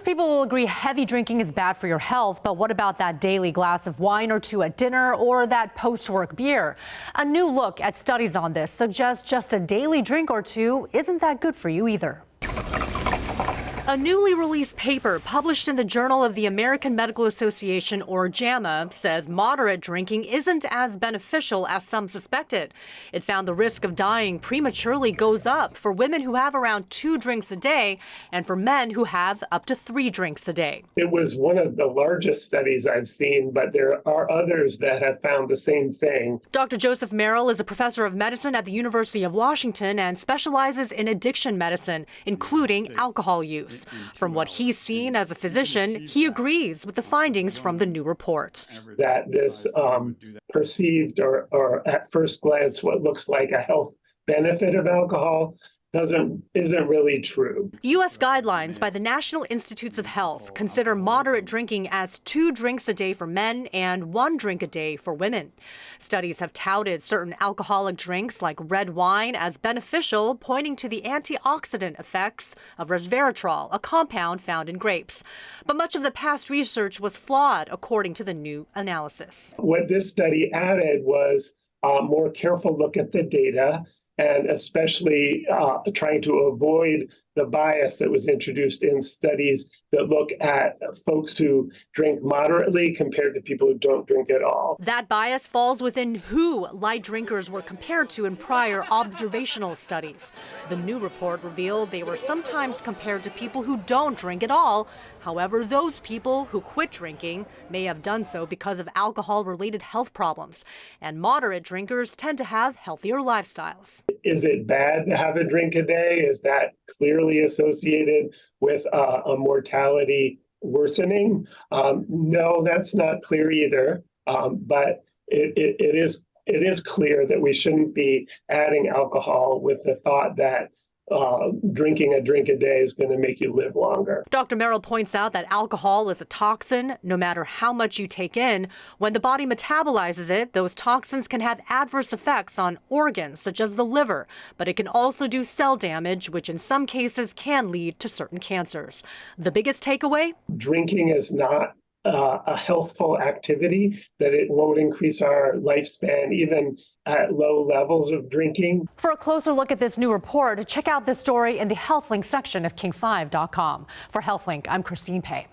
Most people will agree heavy drinking is bad for your health, but what about that daily glass of wine or two at dinner or that post-work beer? A new look at studies on this suggests just a daily drink or two isn't that good for you either. A newly released paper published in the Journal of the American Medical Association, or JAMA, says moderate drinking isn't as beneficial as some suspected. It found the risk of dying prematurely goes up for women who have around 2 drinks a day and for men who have up to 3 drinks a day. It was one of the largest studies I've seen, but there are others that have found the same thing. Dr. Joseph Merrill is a professor of medicine at the University of Washington and specializes in addiction medicine, including alcohol use. From what he's seen as a physician, he agrees with the findings from the new report. That this perceived or at first glance what looks like a health benefit of alcohol isn't really true. U.S. guidelines by the National Institutes of Health consider moderate drinking as 2 drinks a day for men and 1 drink a day for women. Studies have touted certain alcoholic drinks like red wine as beneficial, pointing to the antioxidant effects of resveratrol, a compound found in grapes. But much of the past research was flawed, according to the new analysis. What this study added was a more careful look at the data, and especially trying to avoid the bias that was introduced in studies that look at folks who drink moderately compared to people who don't drink at all. That bias falls within who light drinkers were compared to in prior observational studies. The new report revealed they were sometimes compared to people who don't drink at all. However, those people who quit drinking may have done so because of alcohol-related health problems, and moderate drinkers tend to have healthier lifestyles. Is it bad to have a drink a day? Is that clearly associated with a mortality worsening? No, that's not clear either. But it is clear that we shouldn't be adding alcohol with the thought that drinking a drink a day is going to make you live longer. Dr. Merrill points out that alcohol is a toxin. No matter how much you take in, when the body metabolizes it, those toxins can have adverse effects on organs such as the liver, but it can also do cell damage, which in some cases can lead to certain cancers. The biggest takeaway? Drinking is not a healthful activity, that it won't increase our lifespan even at low levels of drinking. For a closer look at this new report, check out this story in the HealthLink section of king5.com. For HealthLink, I'm Christine Pei.